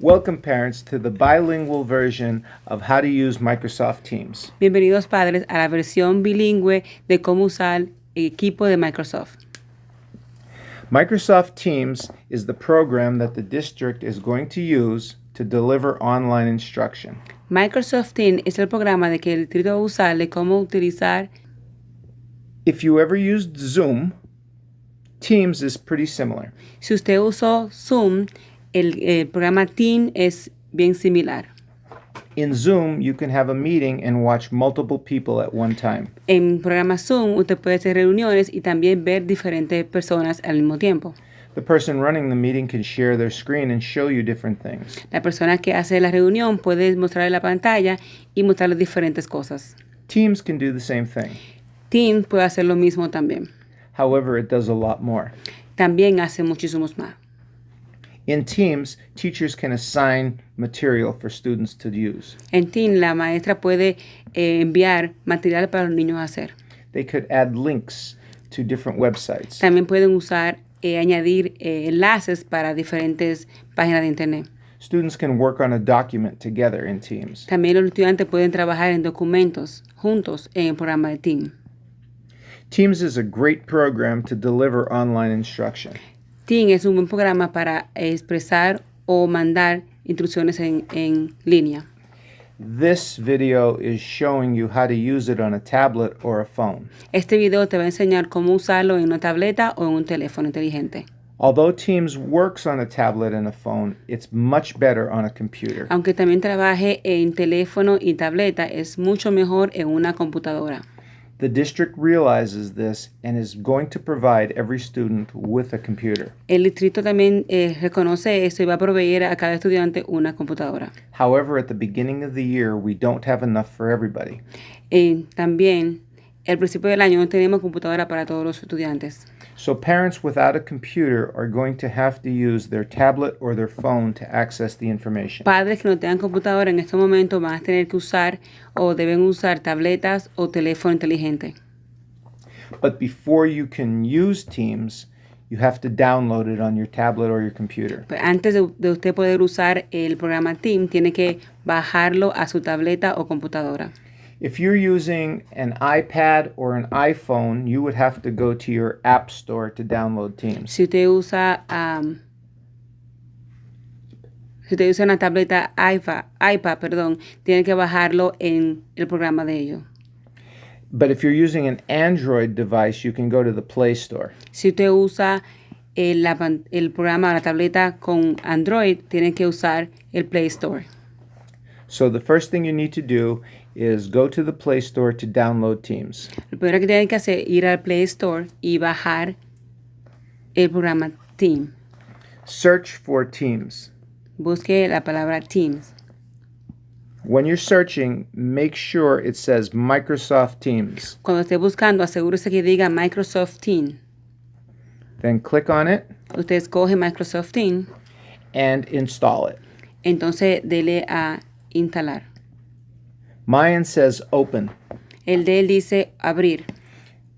Welcome, parents, to the bilingual version of how to use Microsoft Teams. Bienvenidos padres a la versión bilingüe de cómo usar el equipo de Microsoft. Microsoft Teams is the program that the district is going to use to deliver online instruction. Microsoft Teams es el programa de que el distrito va a usar de cómo utilizar. If you ever used Zoom, Teams is pretty similar. Si usted usó Zoom, el programa Teams es bien similar. In Zoom, you can have a meeting and watch multiple people at one time. En programa Zoom, usted puede hacer reuniones y también ver diferentes personas al mismo tiempo. The person running the meeting can share their screen and show you different things. La persona que hace la reunión puede mostrarle la pantalla y mostrarle diferentes cosas. Teams can do the same thing. Teams puede hacer lo mismo también. However, it does a lot more. También hace muchísimos más. In Teams, teachers can assign material for students to use. En Teams, la maestra puede enviar material para los niños a hacer. They could add links to different websites. También pueden añadir enlaces para diferentes páginas de internet. Students can work on a document together in Teams. También los estudiantes pueden trabajar en documentos juntos en el programa de Teams. Teams is a great program to deliver online instruction. Teams es un buen programa para expresar o mandar instrucciones en línea. This video is showing you how to use it on a tablet or a phone. Este video te va a enseñar cómo usarlo en una tableta o en un teléfono inteligente. Although Teams works on a tablet and a phone, it's much better on a computer. Aunque también trabaje en teléfono y tableta, es mucho mejor en una computadora. The district realizes this and is going to provide every student with a computer. El distrito también reconoce eso y va a proveer a cada estudiante una computadora. However, at the beginning of the year, we don't have enough for everybody. También, al principio del año no tenemos computadora para todos los estudiantes. So parents without a computer are going to have to use their tablet or their phone to access the information. Padres que no tengan computadora en este momento van a tener que usar o deben usar tabletas o teléfono inteligente. But before you can use Teams, you have to download it on your tablet or your computer. Pero antes de usted poder usar el programa Teams, tiene que bajarlo a su tableta o computadora. If you're using an iPad or an iPhone, you would have to go to your app store to download Teams. Si usted usa una tableta iPad, tiene que bajarlo en el programa de ellos. But if you're using an Android device, you can go to the Play Store. Si usted usa el programa o la tableta con Android, tiene que usar el Play Store. So the first thing you need to do is go to the Play Store to download Teams. Lo primero que tienen que hacer es ir al Play Store y bajar el programa Teams. Search for Teams. Busque la palabra Teams. When you're searching, make sure it says Microsoft Teams. Cuando esté buscando, asegúrese que diga Microsoft Teams. Then click on it Usted escoge Microsoft Teams. and install it. Entonces, dele a instalar. Mine says open. El de él dice abrir.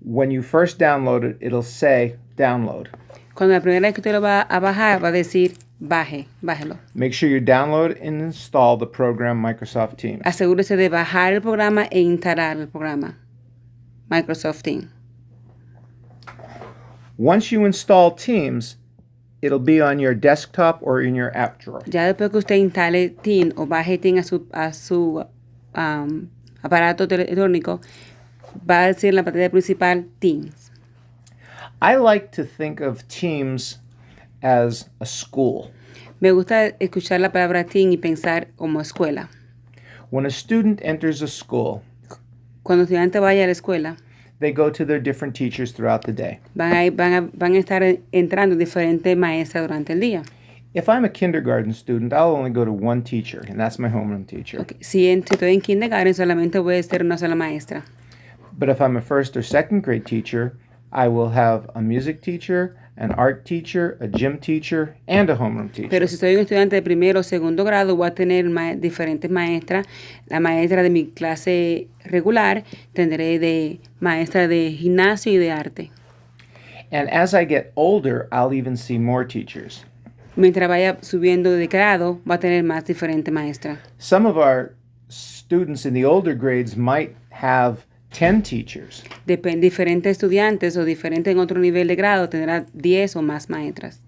When you first download it, it'll say download. Cuando la primera vez que usted lo va a bajar, va a decir bájelo. Make sure you download and install the program Microsoft Teams. Asegúrese de bajar el programa e instalar el programa Microsoft Teams. Once you install Teams, it'll be on your desktop or in your app drawer. Ya después que usted instale Teams o baje Teams a su aparato electrónico, va a decir en la pantalla principal Teams. I like to think of Teams as a school. Me gusta escuchar la palabra Teams y pensar como escuela. When a student enters a school, Cuando el estudiante vaya a la escuela, they go to their different teachers throughout the day. van a estar entrando diferentes maestras durante el día. If I'm a kindergarten student, I'll only go to one teacher, and that's my homeroom teacher. Okay. Si estoy en kindergarten, solamente voy a ser una sola maestra. But if I'm a first or second grade teacher, I will have a music teacher, an art teacher, a gym teacher, and a homeroom teacher. Pero si soy un estudiante de primero o segundo grado, voy a tener diferentes maestras. La maestra de mi clase regular, tendré de maestra de gimnasio y de arte. And as I get older, I'll even see more teachers. Mientras vaya subiendo de grado, va a tener más diferente maestra. Some of our students in the older grades might have 10 teachers. Diferentes estudiantes o diferentes en otro nivel de grado tendrán 10 o más maestras.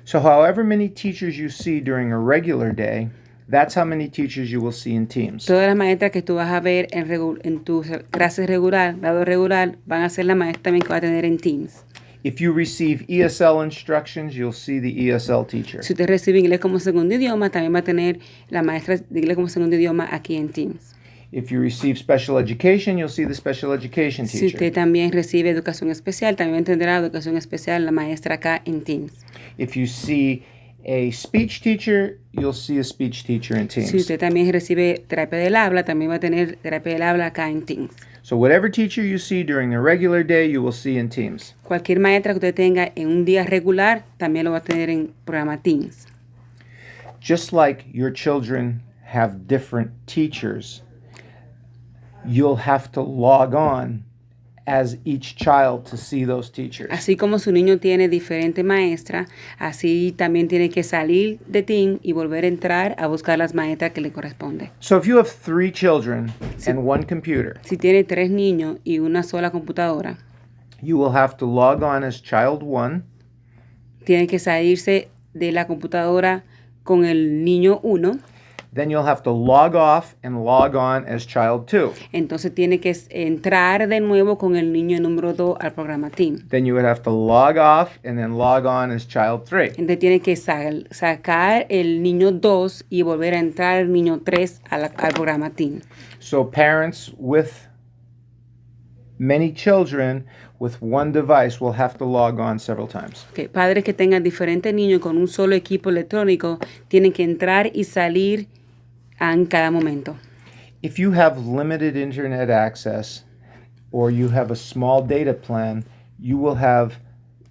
So however many teachers you see during a regular day, that's how many teachers you will see in teams. Todas las maestras que tú vas a ver en tus clases regular, grado regular, van a ser la maestra también que va a tener en Teams. If you receive ESL instructions, you'll see the ESL teacher. Si usted recibe inglés como segundo idioma, también va a tener la maestra de inglés como segundo idioma aquí en Teams. If you receive special education, you'll see the special education Si teacher. usted también recibe educación especial, también tendrá educación especial la maestra acá en Teams. If you see a speech teacher, you'll see a speech teacher in Teams. Si usted también recibe terapia del habla, también va a tener terapia del habla acá en Teams. So whatever teacher you see during the regular day, you will see in Teams. Cualquier maestra que usted tenga en un día regular, también lo va a tener en programa Teams. Just like your children have different teachers, you'll have to log on as each child to see those teachers. Así como su niño tiene diferente maestra, así también tiene que salir de Teams y volver a entrar a buscar las maestras que le corresponde. So if you have 3 children and 1 computer, Si tiene 3 niños y una sola computadora, you will have to log on as child 1, tiene que salirse de la computadora con el niño 1, then you'll have to log off and log on as child 2. entonces tiene que entrar de nuevo con el niño número 2 al programa Teams. Then you would have to log off and then log on as child 3. Entonces tiene que sacar el niño 2 y volver a entrar el niño 3 al programa Teams. So parents with many children with one device will have to log on several times. Okay. Padres que tengan diferentes niños con un solo equipo electrónico tienen que entrar y salir en cada momento. If you have limited internet access or you have a small data plan, you will have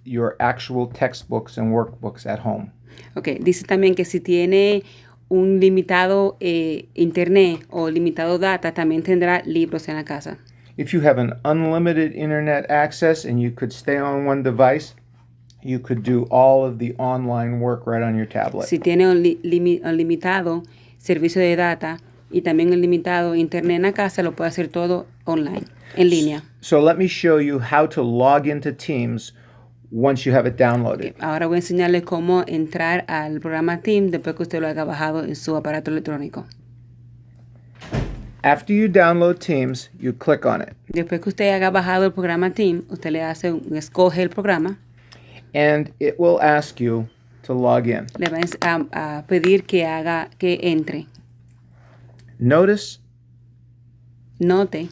your actual textbooks and workbooks at home. Okay. Dice también que si tiene un limitado internet o limitado data, también tendrá libros en la casa. If you have an unlimited internet access and you could stay on one device, you could do all of the online work right on your tablet. Si tiene un limitado servicio de data y también un limitado internet en la casa, lo puede hacer todo online, en línea. So let me show you how to log into Teams once you have it downloaded. Ahora voy a enseñarles cómo entrar al programa Teams después que usted lo haya bajado en su aparato electrónico. After you download Teams, you click on it. Después que usted haya bajado el programa Teams, usted le hace escoge el programa. And it will ask you to log in. Le va a pedir que entre. Notice Note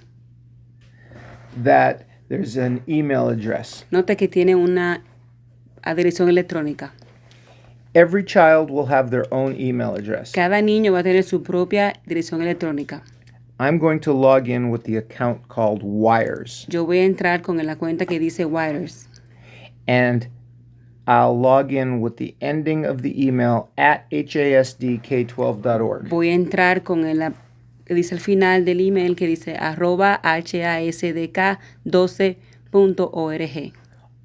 that there's an email address. que tiene una dirección electrónica. Every child will have their own email address. Cada niño va a tener su propia dirección electrónica. I'm going to log in with the account called Wires. Yo voy a entrar con la cuenta que dice Wires. And I'll log in with the ending of the email at hasdk12.org. Voy a entrar con que dice al final del email que dice @hasdk12.org.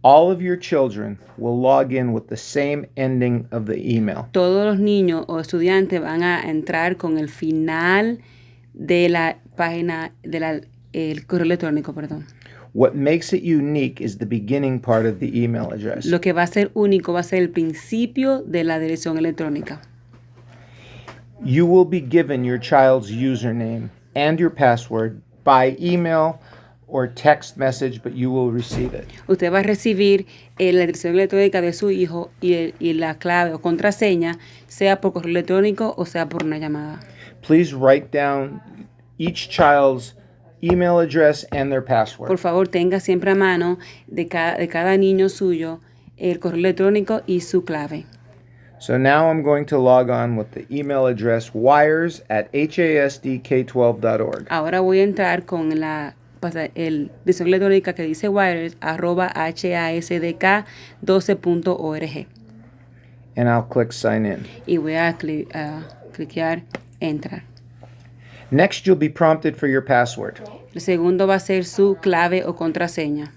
All of your children will log in with the same ending of the email. Todos los niños o estudiantes van a entrar con el final de la página el correo electrónico, perdón. What makes it unique is the beginning part of the email address. Lo que va a ser único va a ser el principio de la dirección electrónica. You will be given your child's username and your password by email or text message, but you will receive it. Usted va a recibir la dirección electrónica de su hijo y la clave o contraseña, sea por correo electrónico o sea por una llamada. Please write down each child's email address and their password. Por favor, tenga siempre a mano de cada niño suyo el correo electrónico y su clave. So now I'm going to log on with the email address wires@hasdk12.org. Ahora voy a entrar con el dirección electrónica que dice wires @hasdk12.org. And I'll click sign in. Y voy a cliquear entrar. Next, you'll be prompted for your password. El segundo va a ser su clave o contraseña.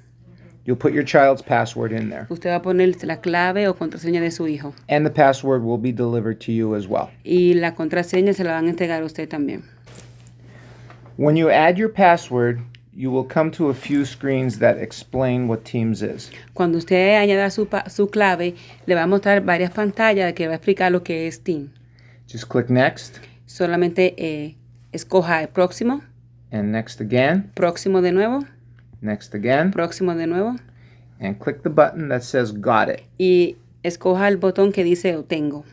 You'll put your child's password in there. Usted va a poner la clave o contraseña de su hijo. And the password will be delivered to you as well. Y la contraseña se la van a entregar a usted también. When you add your password, you will come to a few screens that explain what Teams is. Cuando usted añada su clave, le va a mostrar varias pantallas que va a explicar lo que es Team. Just click Next, Solamente escoja el próximo, and Next again, próximo de nuevo, Next again, próximo de nuevo, and click the button that says Got It. y escoja el botón que dice Lo tengo.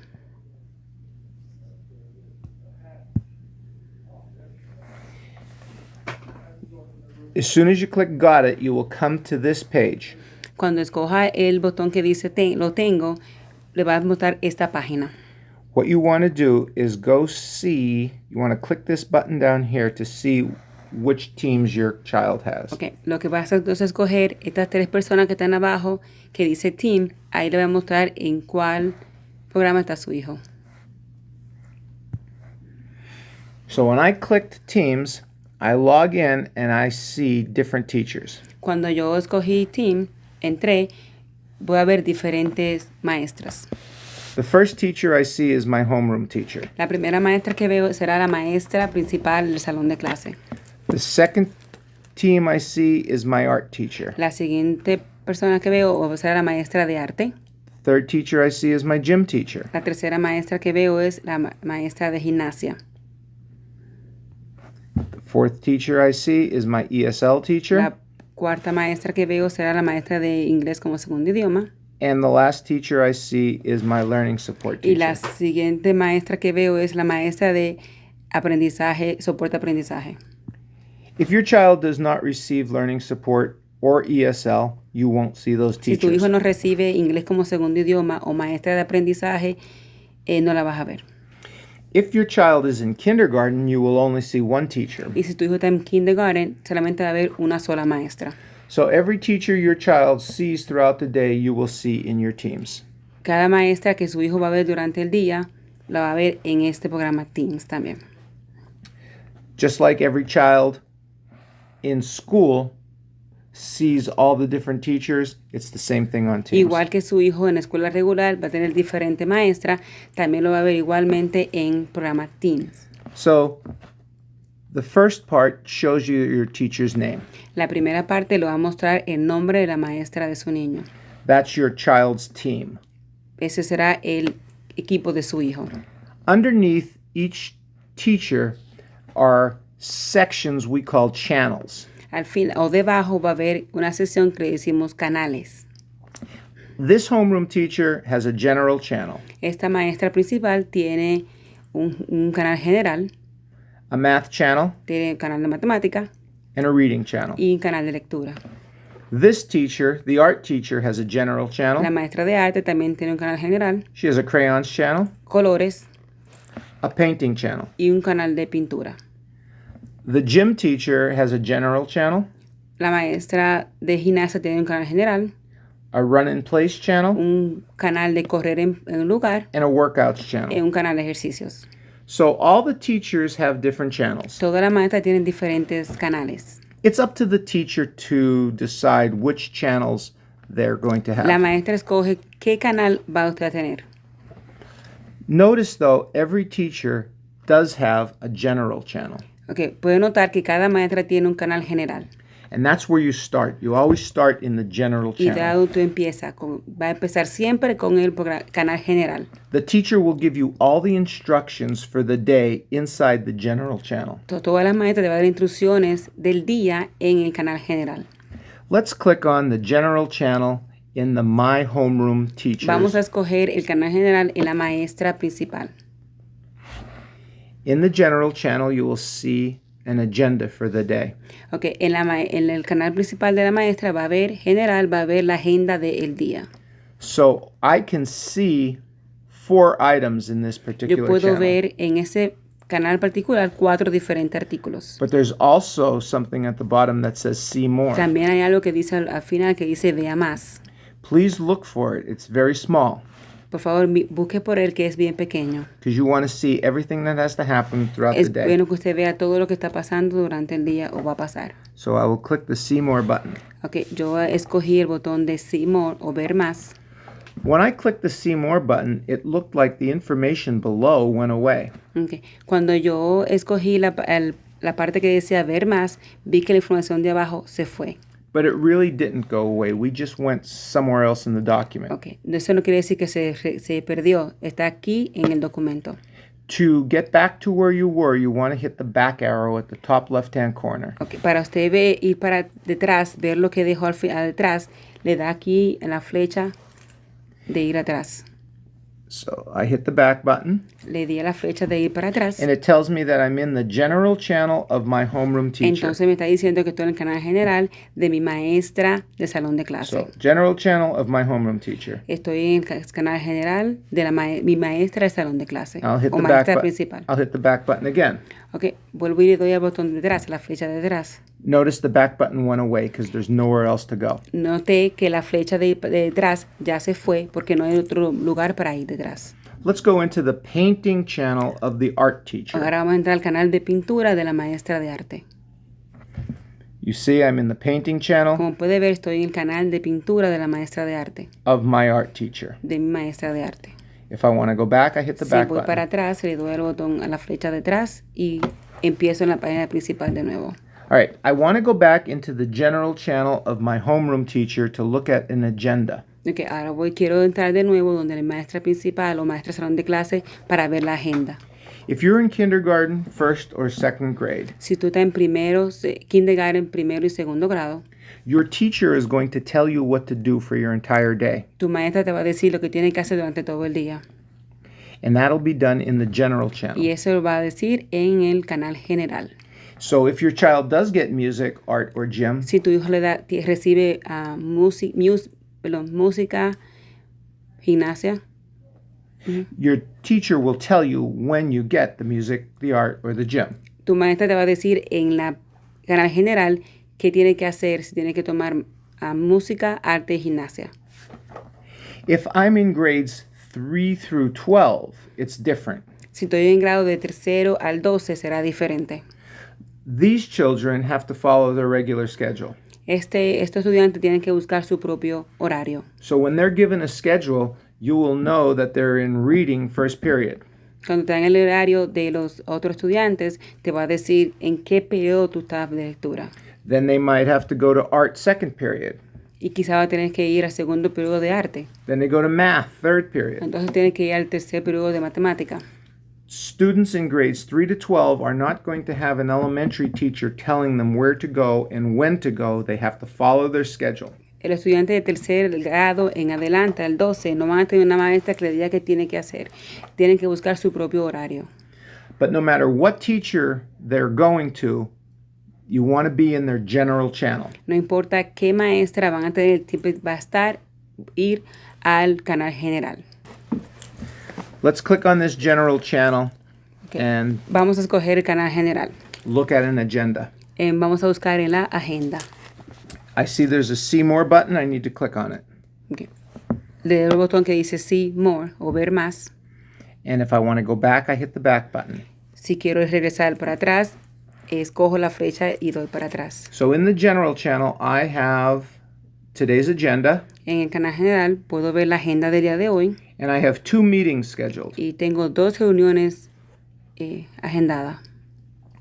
As soon as you click Got It, you will come to this page. Cuando escoja el botón que dice Lo tengo, le va a mostrar esta página. What you want to do is go see, you want to click this button down here to see which teams your child has. Okay. Lo que vas a entonces escoger estas 3 personas que están abajo que dice Team, ahí le va a mostrar en cuál programa está su hijo. So when I clicked Teams, I log in and I see different teachers. Cuando yo escogí Team, entré, voy a ver diferentes maestras. The first teacher I see is my homeroom teacher. La primera maestra que veo será la maestra principal del salón de clase. The second team I see is my art teacher. La siguiente persona que veo será la maestra de arte. Third teacher I see is my gym teacher. La tercera maestra que veo es la maestra de gimnasia. The fourth teacher I see is my ESL teacher. La cuarta maestra que veo será la maestra de inglés como segundo idioma. And the last teacher I see is my learning support teacher. Y la siguiente maestra que veo es la maestra de aprendizaje, soporte aprendizaje. If your child does not receive learning support or ESL, you won't see those Si tu teachers. hijo no recibe inglés como segundo idioma o maestra de aprendizaje, no la vas a ver. If your child is in kindergarten, you will only see one teacher. Y si tu hijo está en kindergarten, solamente va a haber una sola maestra. So every teacher your child sees throughout the day, you will see in your teams. Cada maestra que su hijo va a ver durante el día, la va a ver en este programa Teams también. Just like every child in school sees all the different teachers, it's the same thing on Teams. Igual que su hijo en la escuela regular va a tener diferente maestra, también lo va a ver igualmente en programa Teams. So the first part shows you your teacher's name. La primera parte lo va a mostrar el nombre de la maestra de su niño. That's your child's team. Ese será el equipo de su hijo. Underneath each teacher are sections we call channels. Al fin o debajo va a haber una sección que le decimos canales. This homeroom teacher has a general channel, Esta maestra principal tiene un canal general, a math channel, tiene un canal de matemática and a reading channel. y un canal de lectura. This teacher, the art teacher, has a general La channel. maestra de arte también tiene un canal general, She has a crayons channel, colores a painting channel. y un canal de pintura. The gym teacher has a general channel, La maestra de gimnasia tiene un canal general, a run in place channel, un canal de correr en un lugar and a workouts y channel. un canal de ejercicios. So all the teachers have different channels. Todas las maestras tienen diferentes canales. It's up to the teacher to decide which channels they're going to La have. maestra escoge qué canal va usted a tener. Notice though, every teacher does have a general channel. Okay, puede notar que cada maestra tiene un canal general. And that's where you start. You always start in the general Y de channel. ahí tú va a empezar siempre con el canal general. The teacher will give you all the instructions for the day inside the general channel. Todas las maestras te van a dar instrucciones del día en el canal general. Let's click on the general channel in the My Homeroom Teachers. Vamos a escoger el canal general en la maestra principal. In the general channel, you will see an agenda for the day. Okay, en el canal principal de la maestra va a haber general, va a haber la agenda del día. So I can see 4 items in this Yo particular puedo channel. ver en ese canal particular 4 diferentes artículos. But there's also something at the bottom that says see more. También hay algo que dice al final que dice vea más. Please look for it. It's very small. Por favor, busque por él, que es bien pequeño. because you want to see everything that has to happen throughout the Es day. bueno que usted vea todo lo que está pasando durante el día o va a pasar. So I will click the See More button. Ok, yo escogí el botón de See More o ver más. When I clicked the See More button, it looked like the information below went away. Okay. Cuando yo escogí la parte que decía ver más, vi que la información de abajo se fue. But it really didn't go away. We just went somewhere else in the document. Okay. Eso no quiere decir que se perdió. Está aquí en el documento. To get back to where you were, you want to hit the back arrow at the top left-hand corner. Okay. Para usted ir para detrás, ver lo que dejó detrás, le da aquí en la flecha de ir atrás. So I hit the back button, Le di a la flecha de ir para atrás. and it tells me that I'm in the general channel of my homeroom teacher. Entonces me está diciendo que estoy en el canal general de mi maestra de salón de clase. So, general channel of my homeroom teacher. Estoy en el canal general de mi maestra de salón de clase I'll hit o the back maestra button. principal. I'll hit the back button again. Ok, vuelvo y le doy al botón de detrás, a la flecha de detrás. Notice the back button went away because there's nowhere else to go. Noté que la flecha de detrás ya se fue porque no hay otro lugar para ir detrás. Let's go into the painting channel of the art teacher. Ahora vamos a entrar al canal de pintura de la maestra de arte. You see I'm in the painting channel Como puede ver, estoy en el canal de pintura de la maestra de arte, of my art teacher. de mi maestra de arte. If I want to go back, I hit the Si back voy button. para atrás, le doy al botón a la flecha de atrás y empiezo en la página principal de nuevo. All right, I want to go back into the general channel of my homeroom teacher to look at an agenda. Okay, ahora quiero entrar de nuevo donde la maestra principal o maestra de salón de clase para ver la agenda. If you're in kindergarten, first or second grade, Si tú estás en kindergarten, primero y segundo grado, your teacher is going to tell you what to do for your entire day. tu maestra te va a decir lo que tiene que hacer durante todo el día. And that'll be done in the general channel. Y eso lo va a decir en el canal general. So if your child does get music, art, or gym, Si tu hijo recibe música, gimnasia, your teacher will tell you when you get the music, the art, or the gym. tu maestra te va a decir en la canal general qué tiene que hacer, si tiene que tomar música, arte y gimnasia. If I'm in grades 3 through 12, it's different. Si estoy en grado de tercero al 12 será diferente. These children have to follow their regular schedule. Estos estudiantes tienen que buscar su propio horario. So when they're given a schedule, you will know that they're in reading first period. Cuando te dan el horario de los otros estudiantes, te va a decir en qué periodo tú estás de lectura. Then they might have to go to art second period. Y quizá va a tener que ir al segundo periodo de arte. Then they go to math third period. Entonces tiene que ir al tercer periodo de matemática. Students in grades 3 to 12 are not going to have an elementary teacher telling them where to go and when to go. They have to follow their schedule. El estudiante de tercer grado en adelante, al 12, no van a tener una maestra que le diga qué tiene que hacer. Tienen que buscar su propio horario. But no matter what teacher they're going to, you want to be in their general channel. No importa qué maestra van a tener, siempre va a ir al canal general. Let's click on this general channel Okay. and Vamos a escoger el canal general. look at an agenda. Vamos a buscar en la agenda. I see there's a See More button. I need to click on it. Okay. Le doy el botón que dice See More o ver más. And if I want to go back, I hit the back button. Si quiero regresar para atrás, escojo la flecha y doy para atrás. So in the general channel, I have today's agenda, En el canal general puedo ver la agenda del día de hoy and I have 2 meetings scheduled. y tengo 2 reuniones agendadas.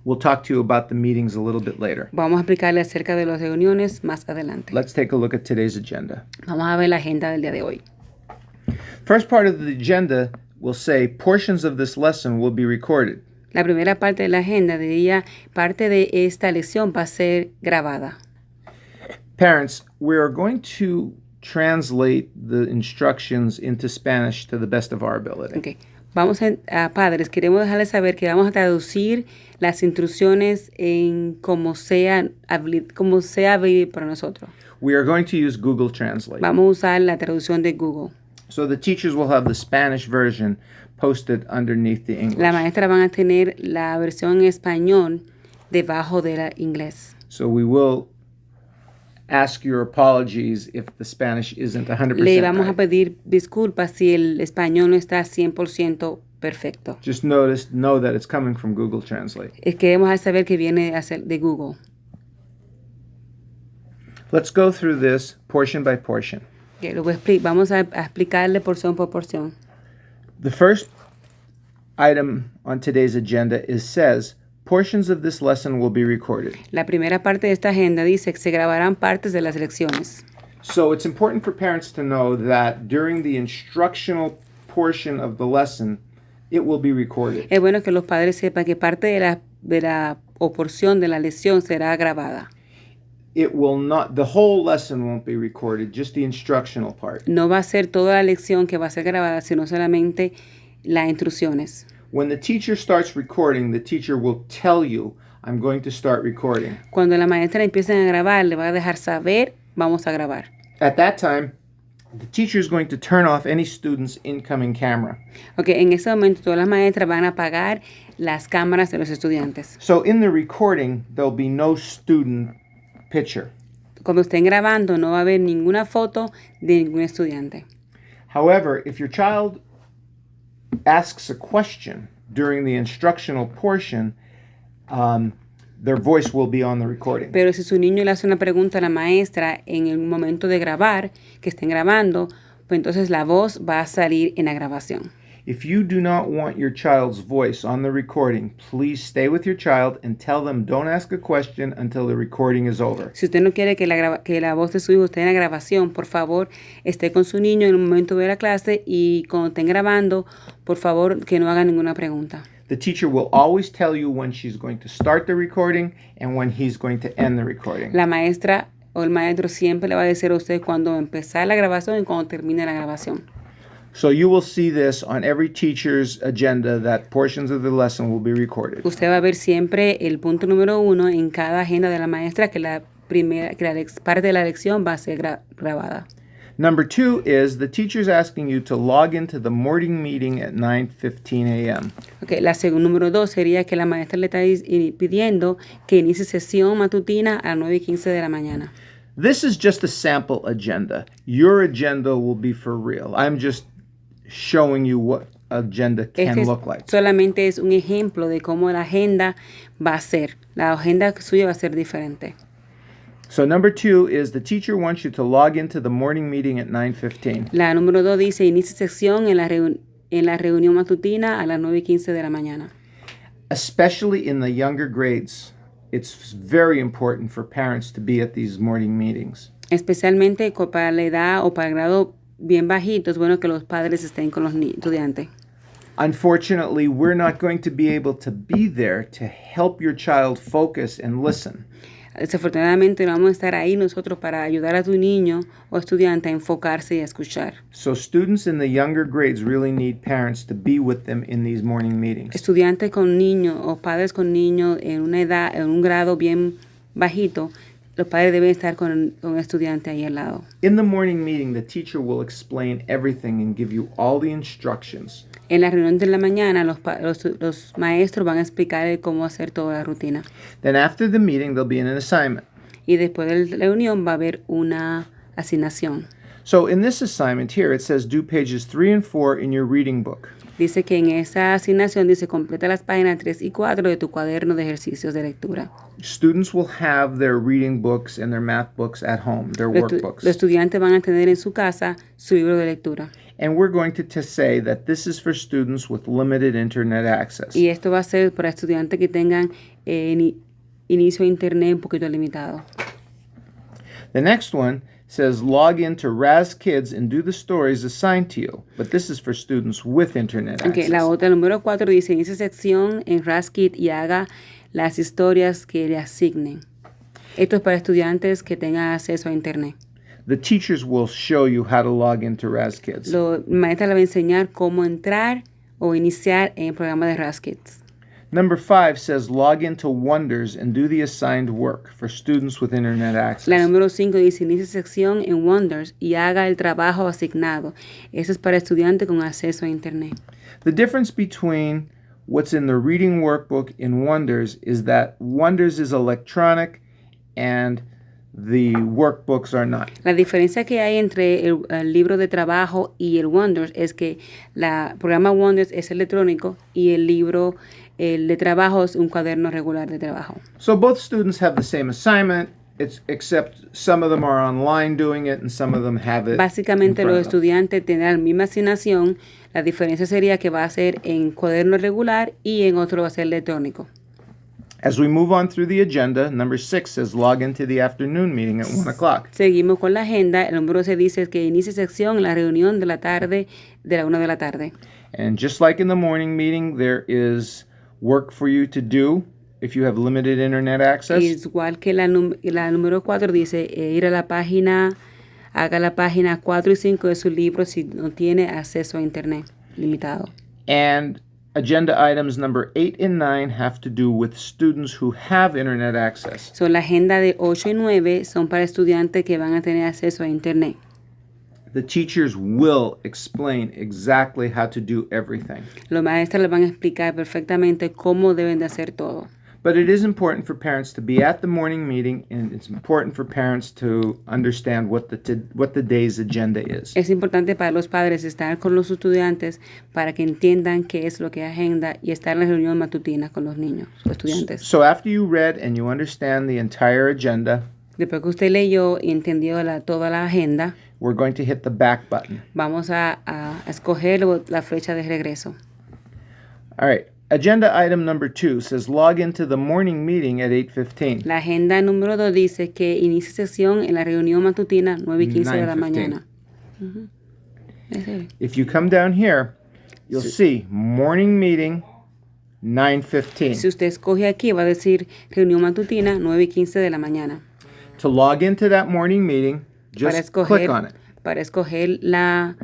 We'll talk to you about the meetings a little bit later. Vamos a explicarle acerca de las reuniones más adelante. Let's take a look at today's agenda. Vamos a ver la agenda del día de hoy. First part of the agenda will say portions of this lesson will be recorded. La primera parte de la agenda diría, parte de esta lección va a ser grabada. Parents, we are going to translate the instructions into Spanish to the best of our ability. Okay. Vamos a padres, queremos dejarles saber que vamos a traducir las instrucciones en como sea habilit para nosotros. We are going to use Google Translate. Vamos a usar la traducción de Google. So the teachers will have the Spanish version posted underneath the English. La maestra van a tener la versión en español debajo de la inglés. So we will ask your apologies if the Spanish isn't 100% Le vamos a right. pedir disculpas si el español no está 100% perfecto. Just know that it's coming from Google Translate. Queremos saber que viene de Google. Let's go through this portion by portion. Okay, vamos a explicarle porción por porción. The first item on today's agenda says, portions of this lesson will be recorded. La primera parte de esta agenda dice que se grabarán partes de las lecciones. So it's important for parents to know that during the instructional portion of the lesson, it will be recorded. Es bueno que los padres sepan que parte de la o porción de la lección será grabada. It will not, the whole lesson won't be recorded, just the instructional part. No va a ser toda la lección que va a ser grabada, sino solamente las instrucciones. When the teacher starts recording, the teacher will tell you, I'm going to start recording. Cuando la maestra empiece a grabar, le va a dejar saber, vamos a grabar. At that time, the teacher is going to turn off any student's incoming camera. Okay, en ese momento todas las maestras van a apagar las cámaras de los estudiantes. So in the recording, there'll be no student picture. Cuando estén grabando no va a haber ninguna foto de ningún estudiante. However, if your child asks a question during the instructional portion, their voice will be on the recording. Pero si su niño le hace una pregunta a la maestra en el momento de grabar, que estén grabando, pues entonces la voz va a salir en la grabación. If you do not want your child's voice on the recording, please stay with your child and tell them don't ask a question until the recording is over. Si usted no quiere que la voz de su hijo esté en la grabación, por favor, esté con su niño en el momento de la clase y cuando estén grabando, por favor, que no haga ninguna pregunta. The teacher will always tell you when she's going to start the recording and when he's going to end the recording. La maestra o el maestro siempre le va a decir a usted cuándo empezar la grabación y cuándo termine la grabación. So you will see this on every teacher's agenda that portions of the lesson will be recorded. Usted va a ver siempre el punto número 1 en cada agenda de la maestra que la parte de la lección va a ser grabada. Number 2 is the teacher's asking you to log into the morning meeting at 9:15 a.m. Okay, número 2 sería que la maestra le está pidiendo que inicie sesión matutina a las 9:15 de la mañana. This is just a sample agenda. Your agenda will be for real. I'm just showing you what agenda can look like. Solamente es un ejemplo de cómo la agenda va a ser. La agenda suya va a ser diferente. So number 2 is the teacher wants you to log into the morning meeting at 9:15. La número 2 dice inicia sesión en la reunión matutina a las 9:15 de la mañana. Especially in the younger grades, it's very important for parents to be at these morning meetings. Especialmente para la edad o para el grado bien bajito, es bueno que los padres estén con los estudiantes. Unfortunately, we're not going to be able to be there to help your child focus and listen. Desafortunadamente no vamos a estar ahí nosotros para ayudar a tu niño o estudiante a enfocarse y a escuchar. So students in the younger grades really need parents to be with them in these morning meetings. Estudiantes con niños o padres con niños en una edad, en un grado bien bajito, los padres deben estar con un estudiante ahí al lado. In the morning meeting, the teacher will explain everything and give you all the instructions. En la reunión de la mañana, los maestros van a explicar cómo hacer toda la rutina. Then after the meeting, there'll be an assignment. Y después de la reunión va a haber una asignación. So in this assignment here, it says do pages 3 and 4 in your reading book. Dice que en esa asignación dice completa las páginas 3 y 4 de tu cuaderno de ejercicios de lectura. Students will have their reading books and their math books at home, their workbooks. Los estudiantes van a tener en su casa su libro de lectura. And we're going to say that this is for students with limited internet access. Y esto va a ser para estudiantes que tengan inicio a internet un poquito limitado. The next one says log into Razz Kids and do the stories assigned to you. But this is for students with internet access. La otra, número 4, dice inicia sección en Razz Kids y haga las historias que le asignen. Esto es para estudiantes que tengan acceso a internet. The teachers will show you how to log into Razz Kids. La maestra le va a enseñar cómo entrar o iniciar en el programa de Razz Kids. Number 5 says log into Wonders and do the assigned work for students with internet access. La número 5 dice inicia sección en Wonders y haga el trabajo asignado. Eso es para estudiantes con acceso a internet. The difference between what's in the reading workbook in Wonders is that Wonders is electronic and The workbooks are not. La diferencia que hay entre el libro de trabajo y el Wonders es que el programa Wonders es electrónico y el libro el de trabajo es un cuaderno regular de trabajo. So both students have the same assignment, except some of them are online doing it and some of them have it. Básicamente los estudiantes tendrán la misma asignación. La diferencia sería que va a ser en cuaderno regular y en otro va a ser electrónico. As we move on through the agenda, number 6 says log into the afternoon meeting at 1 o'clock. Seguimos con la agenda. El número 6 dice que inicie sección en la reunión de la tarde de la 1 de la tarde. And just like in the morning meeting, there is work for you to do if you have limited internet access. Igual que la número 4 dice ir a la página, haga la página 4 y 5 de su libro si no tiene acceso a internet limitado. And agenda items number 8 and 9 have to do with students who have internet access. So, la agenda de 8 y 9 son para estudiantes que van a tener acceso a internet. The teachers will explain exactly how to do everything. Los maestros les van a explicar perfectamente cómo deben de hacer todo. But it is important for parents to be at the morning meeting, and it's important for parents to understand what the day's agenda is. Es importante para los padres estar con los estudiantes para que entiendan qué es lo que es agenda y estar en la reunión matutina con los niños, los estudiantes. So after you read and you understand the entire agenda, después que usted leyó y entendió toda la agenda, we're going to hit the back button. Vamos a escoger la flecha de regreso. All right. Agenda item number 2 says log into the morning meeting at 8:15. La agenda número 2 dice que inicie sesión en la reunión matutina 9:15 de la 9:15. mañana. If you come down here, you'll see morning meeting 9:15. Si usted escoge aquí, va a decir reunión matutina 9:15 de la mañana. To log into that morning meeting, just click on it. Para escoger la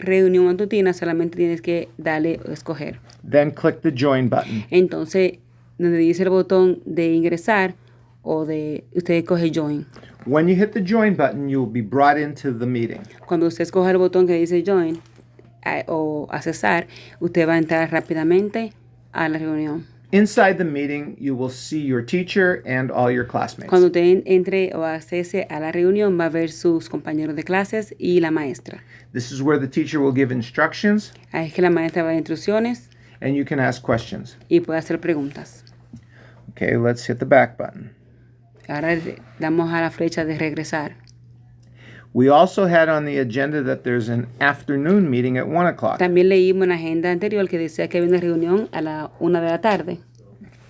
reunión matutina, solamente tienes que darle escoger. Then click the join button. Entonces, donde dice el botón de ingresar usted escoge join. When you hit the join button, you will be brought into the meeting. Cuando usted escoja el botón que dice join o accesar, usted va a entrar rápidamente a la reunión. Inside the meeting, you will see your teacher and all your classmates. Cuando usted entre o accese a la reunión, va a ver sus compañeros de clases y la maestra. This is where the teacher will give instructions. Ahí es que la maestra va a dar instrucciones. And you can ask questions. Y puede hacer preguntas. Okay, let's hit the back button. Ahora damos a la flecha de regresar. We also had on the agenda that there's an afternoon meeting at 1 o'clock. También leímos en la agenda anterior que decía que había una reunión a la 1 de la tarde.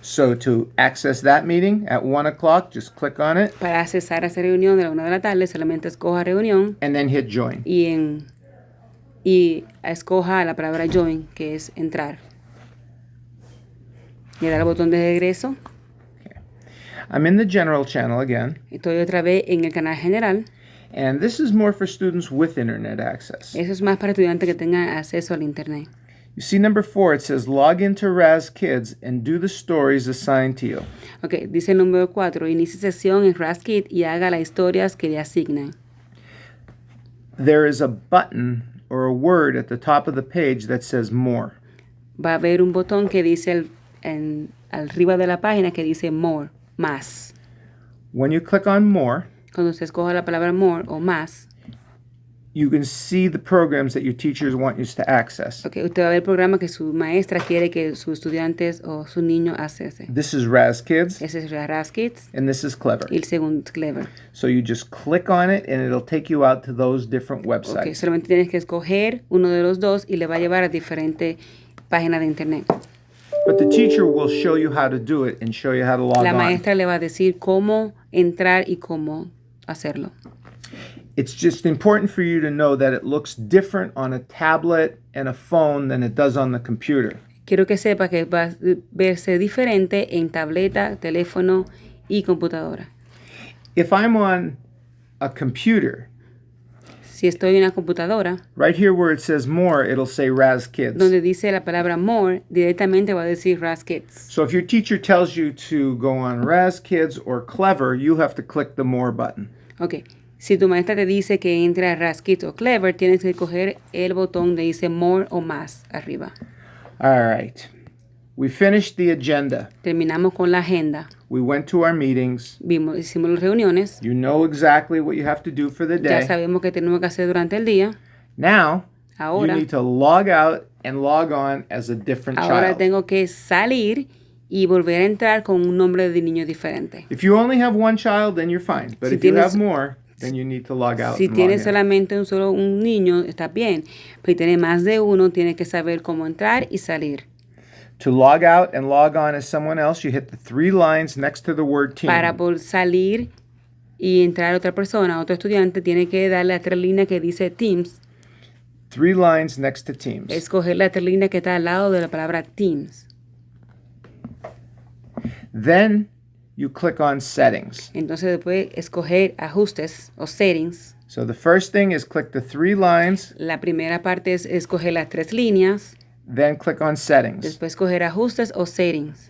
So to access that meeting at 1 o'clock, just click on it. Para accesar a esa reunión de la 1 de la tarde, solamente escoja reunión. And then hit join. Y escoja la palabra join, que es entrar. Le da el botón de regreso. Okay. I'm in the general channel again. Estoy otra vez en el canal general. And this is more for students with internet access. Eso es más para estudiantes que tengan acceso al internet. You see number 4, it says log into Razz Kids and do the stories assigned to you. Okay, dice el número 4, inicie sesión en Razz Kids y haga las historias que le asignan. There is a button or a word at the top of the page that says more. Va a haber un botón que dice arriba de la página que dice more, más. When you click on more, cuando usted escoja la palabra more o más, you can see the programs that your teachers want you to access. Okay, usted va a ver el programa que su maestra quiere que sus estudiantes o sus niños accesen. This is Razz Kids. Ese es Razz Kids. And this is Clever. Y el segundo es Clever. So you just click on it and it'll take you out to those different websites. Okay, solamente tienes que escoger uno de los dos y le va a llevar a diferentes páginas de internet. But the teacher will show you how to do it and show you how to log on. La maestra le va a decir cómo entrar y cómo hacerlo. It's just important for you to know that it looks different on a tablet and a phone than it does on the computer. Quiero que sepa que va a verse diferente en tableta, teléfono y computadora. If I'm on a computer, si estoy en una computadora, right here where it says more, it'll say Razz Kids. Donde dice la palabra more, directamente va a decir Razz Kids. So if your teacher tells you to go on Razz Kids or Clever, you have to click the more button. Okay. Si tu maestra te dice que entre a Razz Kids o Clever, tienes que coger el botón de dice more o más arriba. All right. We finished the agenda. Terminamos con la agenda. We went to our meetings. Hicimos las reuniones. You know exactly what you have to do for the Ya day. sabemos qué tenemos que hacer durante el día. Now, Ahora, you need to log out and log on as a different ahora child. tengo que salir y volver a entrar con un nombre de niño diferente. If you only have one child, then you're fine. But Si if you tienes- have more, then you need to log out Si and log tienes in. solamente un niño, está bien. Pero si tienes más de uno, tienes que saber cómo entrar y salir. To log out and log on as someone else, you hit the 3 lines next to the word team. Para por salir y entrar otra persona, otro estudiante, tiene que darle a 3 líneas que dice Teams. 3 lines next to teams. Escoger la 3 líneas que está al lado de la palabra Teams. Then you click on settings. Entonces después escoger ajustes o settings. So the first thing is click the 3 lines, La primera parte es escoger las 3 líneas. then click on settings. Después escoger ajustes o settings.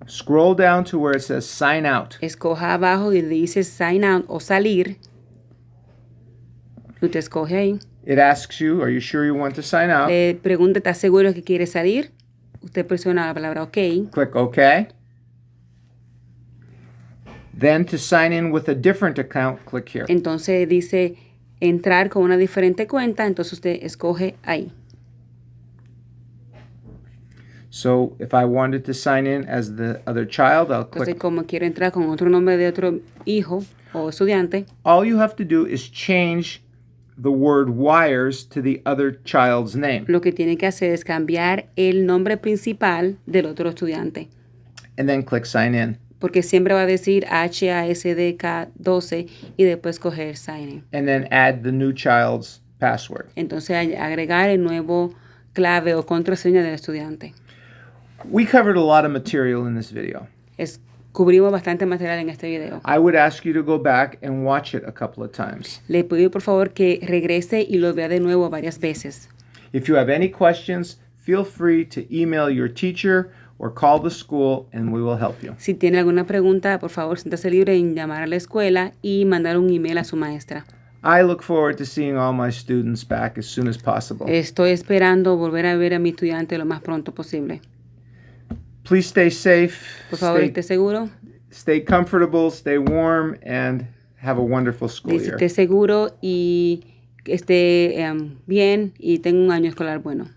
Scroll down to where it says sign out. Escoja abajo y le dice sign out o salir. Usted escoge ahí. It asks you, are you sure you want to sign out? Le pregunta, ¿estás seguro que quiere salir? Usted presiona la palabra OK. Click OK. Then to sign in with a different account, click here. Entonces dice entrar con una diferente cuenta. Entonces usted escoge ahí. So if I wanted to sign in as the other child, I'll Entonces click. como quiero entrar con otro nombre de otro hijo o estudiante, All you have to do is change the word wires to the other child's name. lo que tiene que hacer es cambiar el nombre principal del otro estudiante. And then click sign in. Porque siempre va a decir HASDK12 y después coger sign in. And then add the new child's password. Entonces agregar el nuevo clave o contraseña del estudiante. We covered a lot of material in this video. Cubrimos bastante material en este video. I would ask you to go back and watch it a couple of times. Le pido por favor que regrese y lo vea de nuevo varias veces. If you have any questions, feel free to email your teacher or call the school and we will help you. Si tiene alguna pregunta, por favor, siéntase libre en llamar a la escuela y mandar un email a su maestra. I look forward to seeing all my students back as soon as possible. Estoy esperando volver a ver a mi estudiante lo más pronto posible. Please stay safe, Por favor, esté seguro. stay comfortable, stay warm, and have a wonderful school year. Esté seguro y esté bien y tenga un año escolar bueno.